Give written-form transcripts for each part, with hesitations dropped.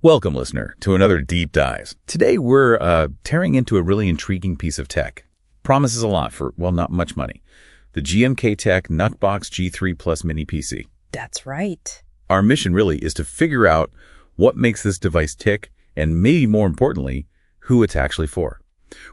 Welcome, listener, to another Deep Dive. Today, we're tearing into a really intriguing piece of tech. Promises a lot for, well, not much money. The GMKtec Nucbox G3 Plus Mini PC. That's right. Our mission really is to figure out what makes this device tick, and maybe more importantly, who it's actually for.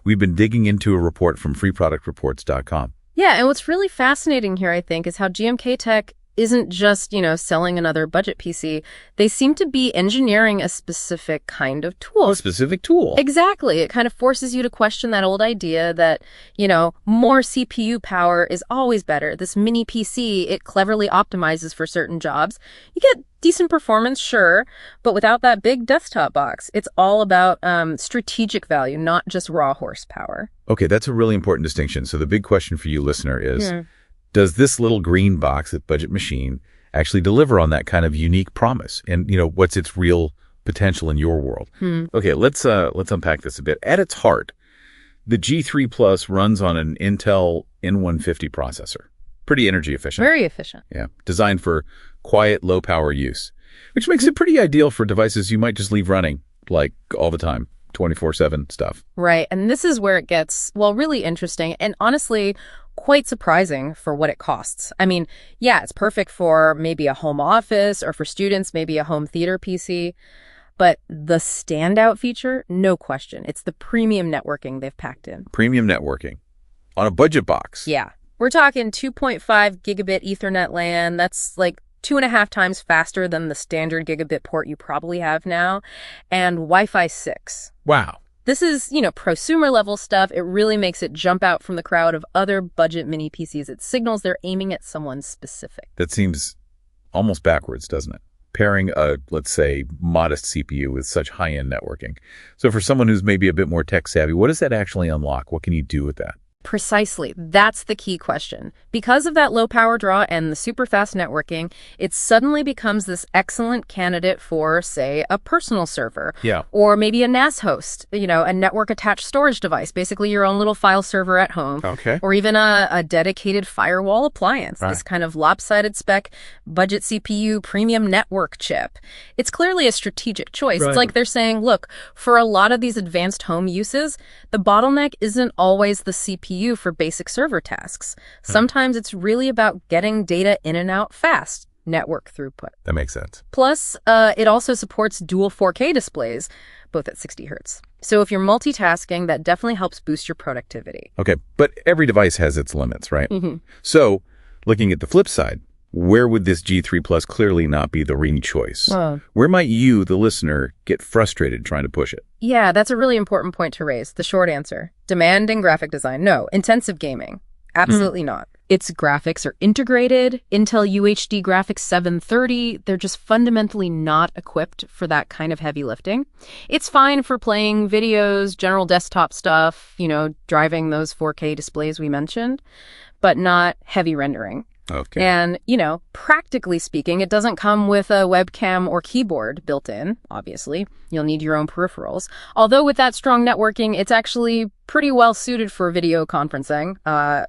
We've been digging into a report from freeproductreports.com. Yeah, and what's really fascinating here, I think, is how GMKtec isn't just, selling another budget PC. They seem to be engineering a specific kind of tool. A specific tool. Exactly. It kind of forces you to question that old idea that, more CPU power is always better. This mini PC, it cleverly optimizes for certain jobs. You get decent performance, sure, but without that big desktop box. It's all about strategic value, not just raw horsepower. Okay, that's a really important distinction. So the big question for you, listener, is... Does this little green box at Budget Machine actually deliver on that kind of unique promise? And, what's its real potential in your world? Okay, let's unpack this a bit. At its heart, the G3 Plus runs on an Intel N150 processor. Pretty energy efficient. Very efficient. Yeah, designed for quiet, low-power use, which makes it pretty ideal for devices you might just leave running, like all the time. 24/7 stuff. Right. And this is where it gets, really interesting and honestly quite surprising for what it costs. I mean, yeah, it's perfect for maybe a home office or for students, maybe a home theater PC. But the standout feature, no question, it's the premium networking they've packed in. Premium networking on a budget box. Yeah. We're talking 2.5 gigabit Ethernet LAN. That's like 2.5 times faster than the standard gigabit port you probably have now, and Wi-Fi 6. Wow. This is, prosumer-level stuff. It really makes it jump out from the crowd of other budget mini PCs. It signals they're aiming at someone specific. That seems almost backwards, doesn't it? Pairing a, let's say, modest CPU with such high-end networking. So for someone who's maybe a bit more tech-savvy, what does that actually unlock? What can you do with that? Precisely. That's the key question. Because of that low power draw and the super fast networking, it suddenly becomes this excellent candidate for, say, a personal server. Yeah. Or maybe a NAS host, a network attached storage device, basically your own little file server at home. Okay. Or even a dedicated firewall appliance, Right. This kind of lopsided spec, budget CPU, premium network chip. It's clearly a strategic choice. Right. It's like they're saying, look, for a lot of these advanced home uses, the bottleneck isn't always the CPU for basic server tasks. Sometimes it's really about getting data in and out fast, network throughput. That makes sense. Plus, it also supports dual 4K displays, both at 60 hertz. So if you're multitasking, that definitely helps boost your productivity. Okay, but every device has its limits, right? Mm-hmm. So, looking at the flip side, where would this G3 Plus clearly not be the winning choice? Where might you, the listener, get frustrated trying to push it? Yeah, that's a really important point to raise. The short answer. Demanding graphic design. No. Intensive gaming. Absolutely not. Its graphics are integrated. Intel UHD graphics 730. They're just fundamentally not equipped for that kind of heavy lifting. It's fine for playing videos, general desktop stuff, driving those 4K displays we mentioned, but not heavy rendering. Okay. And, practically speaking, it doesn't come with a webcam or keyboard built in, obviously. You'll need your own peripherals. Although with that strong networking, it's actually pretty well suited for video conferencing,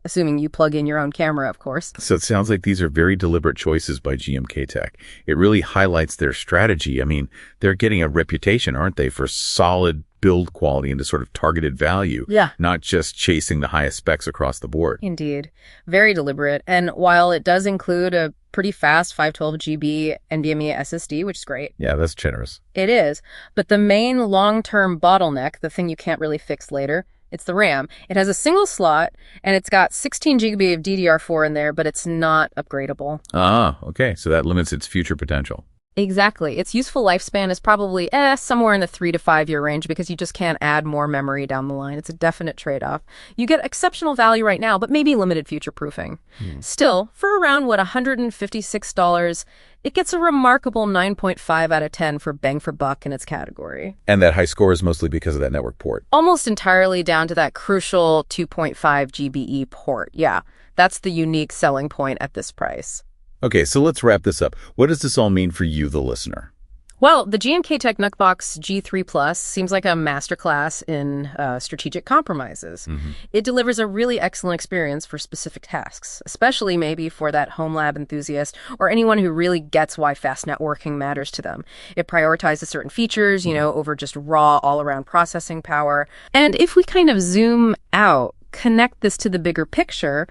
assuming you plug in your own camera, of course. So it sounds like these are very deliberate choices by GMKtec. It really highlights their strategy. I mean, they're getting a reputation, aren't they, for solid build quality and to sort of targeted value. Yeah. Not just chasing the highest specs across the board. Indeed. Very deliberate. And while it does include a pretty fast 512 GB NVMe SSD, which is great. Yeah, that's generous. It is. But the main long-term bottleneck, the thing you can't really fix later, it's the RAM. It has a single slot, and it's got 16 GB of DDR4 in there, but it's not upgradable. Ah, okay. So that limits its future potential. Exactly. Its useful lifespan is probably somewhere in the 3 to 5 year range because you just can't add more memory down the line. It's a definite trade-off. You get exceptional value right now, but maybe limited future proofing. Still, for around, $156, it gets a remarkable 9.5 out of 10 for bang for buck in its category. And that high score is mostly because of that network port. Almost entirely down to that crucial 2.5 GBE port. Yeah, that's the unique selling point at this price. Okay, so let's wrap this up. What does this all mean for you, the listener? Well, the GMKtec Nucbox G3 Plus seems like a masterclass in strategic compromises. It delivers a really excellent experience for specific tasks, especially maybe for that home lab enthusiast or anyone who really gets why fast networking matters to them. It prioritizes certain features, over just raw all-around processing power. And if we kind of zoom out, connect this to the bigger picture,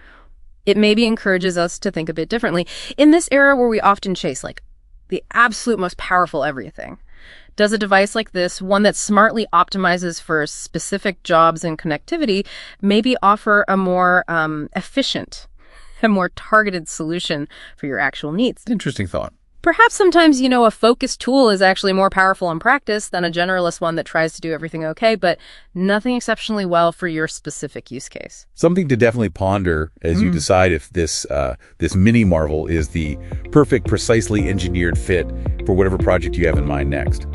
it maybe encourages us to think a bit differently. In this era where we often chase, the absolute most powerful everything, does a device like this, one that smartly optimizes for specific jobs and connectivity, maybe offer a more efficient, a more targeted solution for your actual needs? Interesting thought. Perhaps sometimes, a focused tool is actually more powerful in practice than a generalist one that tries to do everything okay, but nothing exceptionally well for your specific use case. Something to definitely ponder as you decide if this mini marvel is the perfect, precisely engineered fit for whatever project you have in mind next.